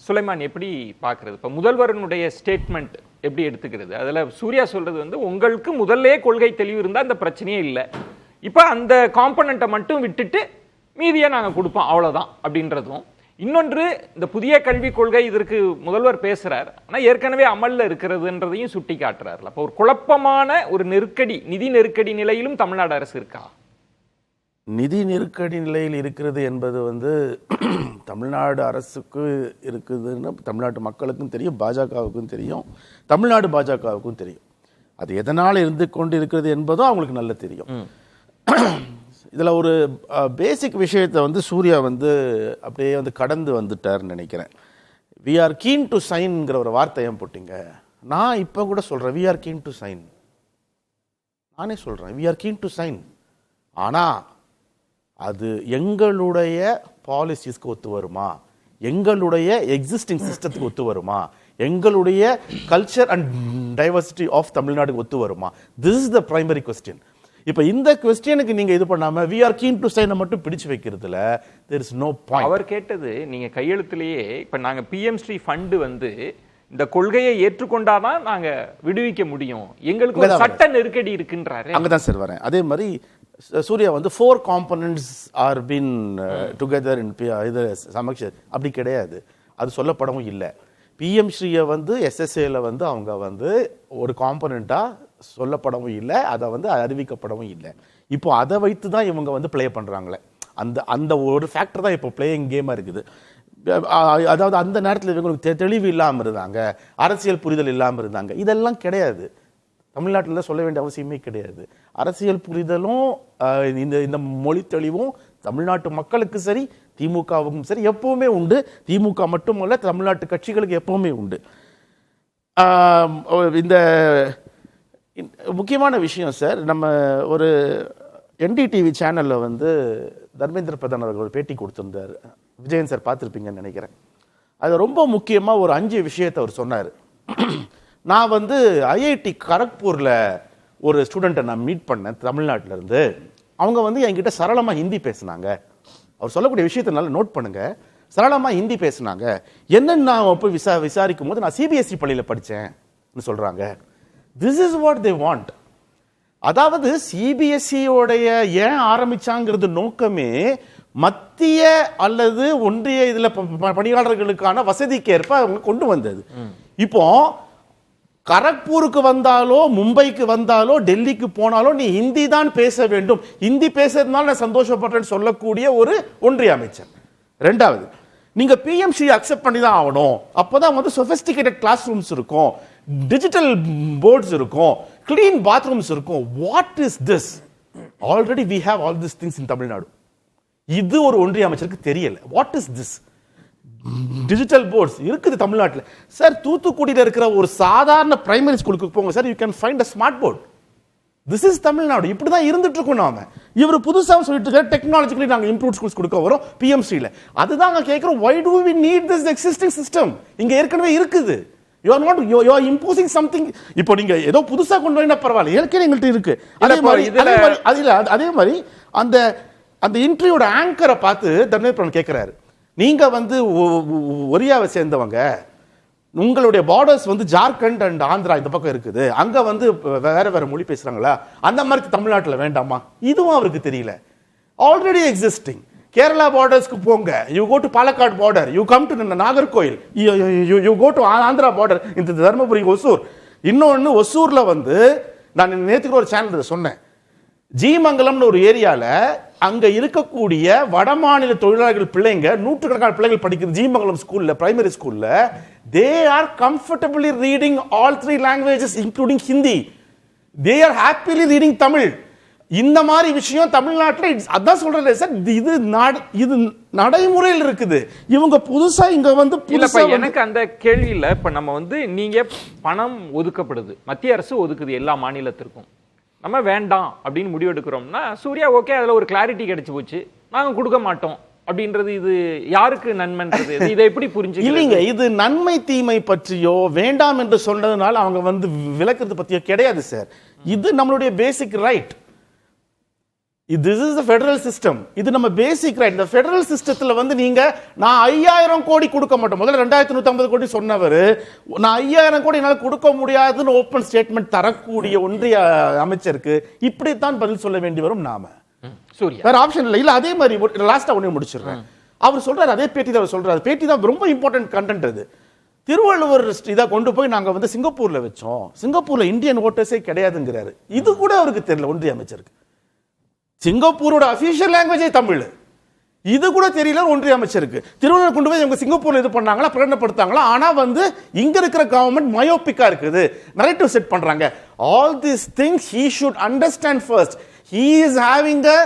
சுலைமான் எப்படி பார்க்கறது? இப்போ முதல்வரனுடைய ஸ்டேட்மெண்ட் எப்படி எடுத்துக்கிறது? அதில் சூர்யா சொல்றது வந்து உங்களுக்கு முதல்ல கொள்கை தெளிவு இருந்தால் அந்த பிரச்சனையே இல்லை, இப்போ அந்த காம்பனண்ட்டை மட்டும் விட்டுட்டு மீதியை நாங்கள் கொடுப்போம் அவ்வளோதான் அப்படின்றதும். இன்னொன்று, இந்த புதிய கல்விக் கொள்கை இதற்கு முதல்வர் பேசுறார், ஆனால் ஏற்கனவே அமல்ல இருக்கிறதுன்றதையும் சுட்டி காட்டுறாருல. அப்போ ஒரு குழப்பமான ஒரு நெருக்கடி, நிதி நெருக்கடி நிலையிலும் தமிழ்நாடு அரசு இருக்கா? நிதி நெருக்கடி நிலையில் இருக்கிறது என்பது வந்து தமிழ்நாடு அரசுக்கு இருக்குதுன்னு தமிழ்நாட்டு மக்களுக்கும் தெரியும், பாஜகவுக்கும் தெரியும், தமிழ்நாடு பாஜகவுக்கும் தெரியும். அது எதனால் இருந்து கொண்டு இருக்கிறது என்பதும் அவங்களுக்கு நல்லா தெரியும். இதில் ஒரு பேசிக் விஷயத்தை வந்து சூர்யா வந்து அப்படியே வந்து கடந்து வந்துட்டார்னு நினைக்கிறேன். வி ஆர் கீன் டு சைன்ங்கிற ஒரு வார்த்தை ஏன் போட்டிங்க? நான் இப்போ கூட சொல்கிறேன், we are keen to sign. நானே சொல்கிறேன், we are keen to sign. ஆனால் அது எங்களுடைய பாலிசிஸ்க்கு ஒத்து வருமா, எங்களுடைய எக்ஸிஸ்டிங் சிஸ்டத்துக்கு ஒத்து வருமா, எங்களுடைய கல்ச்சர் அண்ட் டைவர்சிட்டி ஆஃப் தமிழ்நாடுக்கு ஒத்து வருமா? This is the primary question. இப்போ இந்த கொஸ்டினுக்கு நீங்க இது பண்ணாம we are keen to sign மட்டும் பிடிச்சு வைக்கிறதுல தேர் இஸ் நோ பாயிண்ட். அவர் கேட்டது நீங்க கையெழுத்திலேயே, இப்ப நாங்க பிஎம் ஸ்ரீ ஃபண்ட் வந்து இந்த கொள்கையை ஏற்றுக்கொண்டாதான் நாங்க விடுவிக்க முடியும், எங்களுக்கு ஒரு சட்ட நெருக்கடி இருக்குன்றாரு. அங்கதான் சார் வரேன். அதே மாதிரி சூர்யா வந்து 4 components ஆர் பீன் டுகெதர் இன் இது சமக்ஷர், அப்படி கிடையாது, அது சொல்லப்படவும் இல்லை. பிஎம் ஸ்ரீயை வந்து எஸ்எஸ்ஏல வந்து அவங்க வந்து ஒரு காம்பனண்டா சொல்லப்படவும் இல்லை, அதை வந்து அறிவிக்கப்படவும் இல்லை. இப்போ அதை வைத்து தான் இவங்க வந்து பிளே பண்றாங்களே, அந்த அந்த ஒரு ஃபேக்டர் தான் இப்போ பிளேயிங் கேமா இருக்குது. அதாவது அந்த நேரத்தில் இவங்களுக்கு தெளிவு இல்லாமல் இருந்தாங்க, அரசியல் புரிதல் இல்லாமல் இருந்தாங்க, இதெல்லாம் கிடையாது. தமிழ்நாட்டில் சொல்ல வேண்டிய அவசியமே கிடையாது. அரசியல் புரிதலும் இந்த இந்த மொழி தெளிவும் தமிழ்நாட்டு மக்களுக்கு சரி, திமுகவுக்கும் சரி எப்பவுமே உண்டு. திமுக மட்டுமல்ல, தமிழ்நாட்டு கட்சிகளுக்கு எப்பவுமே உண்டு. இந்த முக்கியமான விஷயம் சார், நம்ம ஒரு NDTV சேனலில் வந்து தர்மேந்திர பிரதான் அவர்கள் ஒரு பேட்டி கொடுத்திருந்தார். விஜயன் சார் பார்த்துருப்பீங்கன்னு நினைக்கிறேன். அது ரொம்ப முக்கியமாக ஒரு 5 விஷயத்தை அவர் சொன்னார். நான் வந்து IIT கரக்பூரில் ஒரு ஸ்டூடெண்ட்டை நான் மீட் பண்ணேன் தமிழ்நாட்டிலேருந்து. அவங்க வந்து என்கிட்ட சரளமாக ஹிந்தி பேசினாங்க. அவர் சொல்லக்கூடிய விஷயத்தை நல்லா நோட் பண்ணுங்க. சரளமாக ஹிந்தி பேசினாங்க. என்னன்னு நான் போய் விசாரிக்கும் போது நான் CBSE பள்ளியில் படித்தேன்னு சொல்கிறாங்க. This is what they want. அதாவது CBSE-யோடைய ஏன் ஆரம்பிச்சாங்கிறது நோக்கமே மத்திய அல்லது ஒன்றிய இதில் பணியாளர்களுக்கான வசதிக்கேற்ப அவங்க கொண்டு வந்தது. இப்போ கரக்பூருக்கு வந்தாலோ, மும்பைக்கு வந்தாலோ, டெல்லிக்கு போனாலோ நீ ஹிந்தி தான் பேச வேண்டும், ஹிந்தி பேசுறதுனால நான் சந்தோஷப்படுறேன்னு சொல்லக்கூடிய ஒரு ஒன்றிய அமைச்சர். ரெண்டாவது, நீங்க PMC அக்செப்ட் பண்ணி தான் ஆகணும், அப்போதான் வந்து சொபிஸ்டிகேட்டட் கிளாஸ் ரூம்ஸ் இருக்கும், டிஜிட்டல் போர்ட்ஸ் இருக்கும், கிளீன் பாத்ரூம்ஸ் இருக்கும். What is this? Already we have all this things in Tamil Nadu. இது ஒரு ஒன்றிய அமைச்சருக்கு தெரியல. What is this? Digital boards இருக்குது தமிழ்நாட்டில். சார், தூத்துக்குடியில் இருக்கிற ஒரு சாதாரண பிரைமரி ஸ்கூலுக்கு போங்க sir, you can find a smart board. This is Tamil Nadu. இப்படிதான் இருந்துட்டு இருக்கோம் நாம. இவர் புதுசாக சொல்லிட்டு இருக்க டெக்னாலஜிக்கலி நாங்கள் இம்ப்ரூவ் ஸ்கூல்ஸ் கொடுக்க வரோம் PMC-ல. அதுதான் நாங்கள் கேட்கிறோம். why do we need this existing system? இங்க ஏற்கனவே இருக்குது. you are imposing something. இப்போ நீங்க ஏதோ புதுசா கொண்டு வரீங்கன்னா பரவாயில்ல, ஏற்கனவே எங்கள்கிட்ட இருக்கு. அதே மாதிரி அந்த அந்த இன்டர்வியூட ஆங்கரை பார்த்து தர்மேந்திரன் கேட்கிறாரு, நீங்க வந்து ஒரியாவை சேர்ந்தவங்க, உங்களுடைய பார்டர்ஸ் வந்து ஜார்க்கண்ட் அண்ட் ஆந்திரா இந்த பக்கம் இருக்குது, அங்க வந்து வேற வேற மொழி பேசுறாங்களா, அந்த மாதிரி தமிழ்நாட்டில் வேண்டாமா? இதுவும் அவருக்கு தெரியல. ஆல்ரெடி எக்ஸிஸ்டிங் கேரளா பார்டர்ஸ்க்கு போங்க, you go to Palakkad border, you come to Nagercoil, you go to Andhra border, இந்த தர்மபுரி ஒசூர். இன்னொன்னு ஒசூர்ல வந்து நான் நேற்றுக்கு ஒரு சேனல் சொன்னேன், ஜீமங்கலம்னு ஒரு ஏரியால அங்க இருக்கக்கூடிய வடமாநில தொழிலாளர்கள் பிள்ளைங்க, நூற்றுக்கணக்கான பிள்ளைகள் படிக்கிறது ஜீமங்கலம் ஸ்கூல்ல, பிரைமரி ஸ்கூல்ல. They are comfortably reading all 3 languages including Hindi. They are happily reading Tamil. இந்த மாதிரி விஷயம் தமிழ்நாட்டில் அதான் சொல்றேன் சார், இது நடைமுறையில் இருக்குது. இவங்க புதுசா இங்க வந்து எனக்கு அந்த கேள்வி இல்ல. இப்ப நம்ம வந்து நீங்க பணம் ஒதுக்கப்படுது, மத்திய அரசு ஒதுக்குது எல்லா மாநிலத்திற்கும், நம்ம வேண்டாம் அப்படின்னு முடிவெடுக்கிறோம்னா சூர்யா ஓகே, அதுல ஒரு கிளாரிட்டி கிடைச்சு போச்சு, நாங்க கொடுக்க மாட்டோம் அப்படின்றது இது யாருக்கு நன்மைன்றது? இதை எப்படி புரிஞ்சு? இல்லைங்க, இது நன்மை தீமை பற்றியோ வேண்டாம் என்று சொன்னதுனால அவங்க வந்து விளக்குறது பத்தியோ கிடையாது சார். இது நம்மளுடைய பேசிக் right. This is the federal system. இது நம்ம பேசிக் ரைட். இந்த ஃபெடரல் சிஸ்டத்துல வந்து நீங்க நான் 5000 கோடி கொடுக்க மாட்டேன். முதல்ல 2150 கோடி சொன்னவர் நான் 5000 கோடி என்னால கொடுக்க முடியாதுன்னு ஓப்பன் ஸ்டேட்மெண்ட் தரக்கூடிய ஒன்றிய அமைச்சருக்கு இப்படித்தான் பதில் சொல்ல வேண்டி வரும் நாம. சூர்யா வேற ஆப்ஷன் இல்லை. இல்ல அதே மாதிரி லாஸ்டா ஒண்ணு முடிச்சிடுறேன். அவர் சொல்றாரு, அதே பேட்டி தான் சொல்றாரு. பேட்டி தான் ரொம்ப இம்பார்ட்டன்ட் கண்டென்ட் அது. திருவள்ளுவர் இதை கொண்டு போய் நாங்க வந்து சிங்கப்பூர்ல வச்சோம். சிங்கப்பூர்ல இந்தியன் ஓட்டர்ஸே கிடையாதுங்கிறாரு. இது கூட அவருக்கு தெரியல ஒன்றிய அமைச்சருக்கு. சிங்கப்பூரோட அபிஷியல் லாங்குவேஜே தமிழ். இது கூட தெரியல ஒன்றிய அமைச்சருக்கு. திருவள்ளுவர் கொண்டு போய் இவங்க சிங்கப்பூர்ல இது பண்ணாங்களா, பிரகடனப்படுத்தாங்களா? ஆனா வந்து இங்க இருக்கிற கவர்மெண்ட் மயோபிக்கா இருக்குது, நரேட்டிவ் செட் பண்றாங்க. All these things he should understand first. He is having a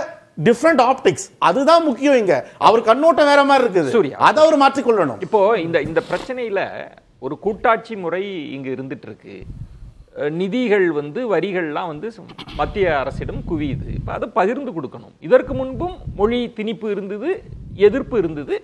different optics. அதுதான் முக்கியம். இங்க அவர் கண்ணோட்டம் வேற மாதிரி இருக்குது. அதை அவர் மாற்றிக்கொள்ளணும். இப்போ இந்த பிரச்சனையில ஒரு கூட்டாட்சி முறை இங்கு இருந்துட்டு இருக்கு. நிதிகள் வந்து வரிகள்லாம் வந்து மத்திய அரசிடம் குவியுது. அதை பகிர்ந்து கொடுக்கணும். இதற்கு முன்பும் மொழி திணிப்பு இருந்தது, எதிர்ப்பு இருந்தது.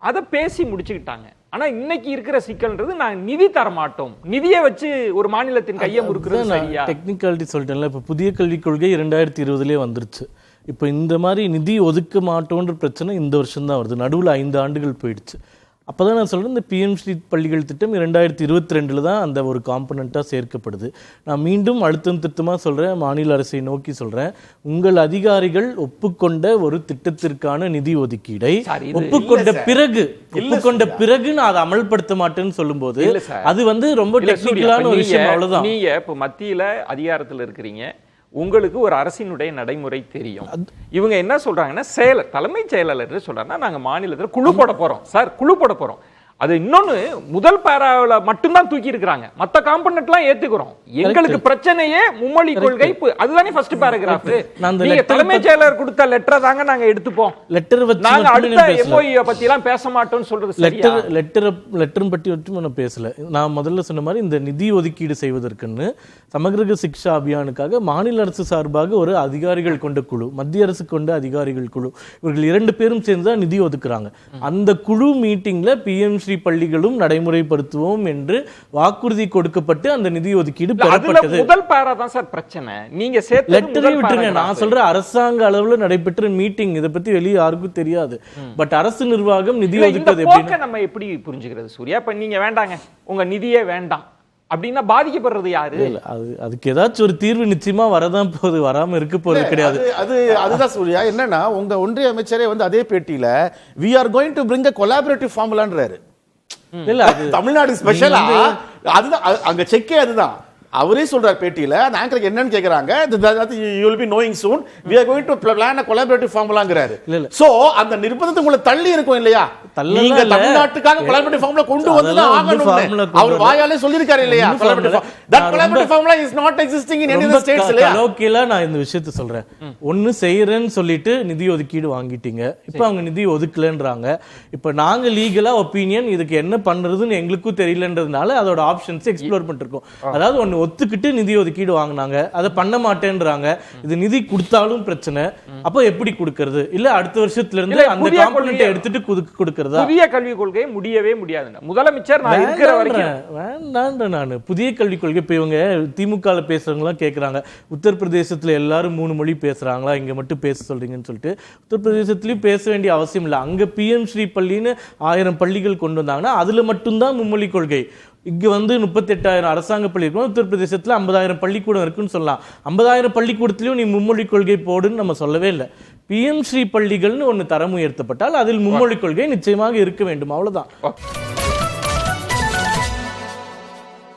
அதை பேசி முடிச்சுக்கிட்டாங்க. ஆனா இன்னைக்கு இருக்கிற சிக்கல்ன்றது நான் நிதி தர மாட்டோம், நிதியை வச்சு ஒரு மாநிலத்தின் கையை முறுக்குறது சரியா? டெக்னிக்காலிட்டி சொல்லிட்டேன்ல. இப்போ புதிய கல்விக் கொள்கை 2020 வந்துருச்சு. இப்போ இந்த மாதிரி நிதி ஒதுக்க மாட்டோன்ற பிரச்சனை இந்த வருஷம் தான் வருது. நடுவில் 5 ஆண்டுகள் போயிடுச்சு. அப்போ தான் நான் சொல்கிறேன், இந்த பிஎம் ஸ்ரீ பள்ளிகள் திட்டம் 2022 தான் அந்த ஒரு காம்பனண்ட்டாக சேர்க்கப்படுது. நான் மீண்டும் அழுத்தம் திருத்தமாக சொல்கிறேன், மாநில அரசை நோக்கி சொல்கிறேன், உங்கள் அதிகாரிகள் ஒப்புக்கொண்ட ஒரு திட்டத்திற்கான நிதி ஒதுக்கீடை ஒப்புக்கொண்ட பிறகு நான் அதை அமல்படுத்த மாட்டேன்னு சொல்லும்போது அது வந்து ரொம்ப டெக்னிக்கலான ஒரு விஷயம். அவ்வளோதான். நீங்கள் இப்போ மத்தியில் அதிகாரத்தில் இருக்கிறீங்க, உங்களுக்கு ஒரு அரசினுடைய நடைமுறை தெரியும். இவங்க என்ன சொல்றாங்கன்னா, தலைமைச் செயலாளர் சொல்றாங்கன்னா நாங்க மாநிலத்தில் குழு போட போறோம் சார், குழு போட போறோம். அது இன்னொன்னு முதல் பேராவில மட்டும்தான் தூக்கி இருக்கிறாங்க, மத்த காம்பனன்ட்லாம் ஏத்துக்கிறோம். எங்களுக்கு பிரச்சனையே மும்மொழி கொள்கை. அதுதானே ஃபர்ஸ்ட் பேராகிராஃப். நீங்க தலைமைச் செயலர் கொடுத்த லெட்டர் தாங்க நாங்க எடுத்துப்போம். லெட்டர் வச்சு நாங்க அடுத்த எம்ஓஇ பத்தி எல்லாம் பேச மாட்டோம்னு சொல்றது சரியா? லெட்டர் பத்தி வச்சு நான் பேசல. நான் முதல்ல சொன்ன மாதிரி இந்த நிதி ஒதுக்கீடு செய்வதற்குன்னு சமகிர சிக்ஷா அபியானுக்காக மாநில அரசு சார்பாக ஒரு அதிகாரிகள் கொண்ட குழு, மத்திய அரசு கொண்ட அதிகாரிகள் குழு, இவர்கள் 2 பேரும் சேர்ந்து தான் நிதி ஒதுக்குறாங்க. அந்த குழு மீட்டிங்ல பிஎம் ஸ்ரீ பள்ளிகளும் நடைமுறைப்படுத்துவோம் என்று வாக்குறுதி கொடுக்கப்பட்டு அந்த நிதி ஒதுக்கீடு பெறப்பட்டது. முதல் பேரா தான் சார் பிரச்சனை. நீங்க சேர்த்து லெட்டரை விட்டுருங்க. நான் சொல்ற அரசாங்க அளவுல நடைபெற்ற மீட்டிங், இதை பத்தி வெளியே யாருக்கும் தெரியாது. பட் அரசு நிர்வாகம் நிதி ஒதுக்குது எப்படின்னு நம்ம எப்படி புரிஞ்சுக்கிறது சூர்யா? இப்ப நீங்க வேண்டாங்க, உங்க நிதியே வேண்டாம் அப்படின்னா பாதிக்கப்படுறது யாரு? அதுக்கு ஏதாச்சும் ஒரு தீர்வு நிச்சயமா வரதான் போகுது, வராம இருக்க போறது கிடையாது. அதுதான் சூர்யா. என்னன்னா உங்க ஒன்றிய அமைச்சரே வந்து அதே பேட்டியில we are going to bring a collaborative formulaன்றாரு. இல்ல தமிழ்நாடு ஸ்பெஷலா அதுதான் அங்க செக்கே அதுதான். அவரே சொல்றார் பேட்டியில. அந்த ஆங்கருக்கு என்னன்னு கேக்குறாங்க, you will be knowing soon, we are going to plan a collaborative formulaங்கறாரு. சோ அந்த நிர்பந்தத்தை உங்களை தள்ளி இருக்கும் இல்லையா? நீங்க தமிழ்நாட்டுக்காக collaborative formula கொண்டு வந்து தான் ஆகணும். அவர் வாயாலே சொல்லிருக்காரு இல்லையா? that collaborative formula is not existing in any of the states இல்லையா? லோக்கலா நான் இந்த விஷயத்தை சொல்றேன். ஒன்னு செய்யறேன்னு சொல்லிட்டு நிதி ஒதுக்கீடு வாங்கிட்டீங்க, இப்போ அவங்க நிதி ஒதுக்கலன்றாங்க. இப்போ நாங்க லீகலா ஒப்பீனியன் இதுக்கு என்ன பண்றதுன்னு எங்களுக்கும் தெரியலன்றதுனால அதோட ஆப்ஷன்ஸ் எக்ஸ்ப்ளோர் பண்ணிருக்கோம். அதாவது ஒன்னு ஒத்துக்கிட்டு நிதி ஒதுக்கீடு வாங்கினாங்க, அதை பண்ண மாட்டேன்றாங்க. இது நிதி கொடுத்தாலும் பிரச்சனை. அப்ப எப்படி கொடுக்கிறது? இல்ல அடுத்த வருஷத்துல இருந்து அந்த காம்பனன்ட் எடுத்துட்டு கொடுக்கிறதா? புதிய கல்விக் கொள்கை முடியவே முடியாது. முதலமைச்சர் நான் இருக்கிற வரைக்கும் வேண்டாம். நான் புதிய கல்விக் கொள்கை இப்ப இவங்க திமுக பேசுறவங்க எல்லாம் கேக்குறாங்க, உத்தரப்பிரதேசத்துல எல்லாரும் 3 மொழி பேசுறாங்களா, இங்க மட்டும் பேச சொல்றீங்கன்னு சொல்லிட்டு. உத்தரப்பிரதேசத்திலயும் பேச வேண்டிய அவசியம் இல்லை. அங்க பிஎம் ஸ்ரீ பள்ளின்னு 1000 பள்ளிகள் கொண்டு வந்தாங்கன்னா அதுல மட்டும்தான் மும்மொழி கொள்கை. இங்க வந்து 38,000 அரசாங்க பள்ளி இருக்கும், உத்தரப்பிரதேசத்துல 50,000 பள்ளிக்கூடம் இருக்குன்னு சொல்லலாம். 50,000 பள்ளிக்கூடத்திலையும் நீ மும்மொழி கொள்கை போடுன்னு நம்ம சொல்லவே இல்லை. பிஎம் ஸ்ரீ பள்ளிகள்னு ஒன்று தரம் உயர்த்தப்பட்டால் அதில் மும்மொழி கொள்கை நிச்சயமாக இருக்க வேண்டும். அவ்வளவுதான்.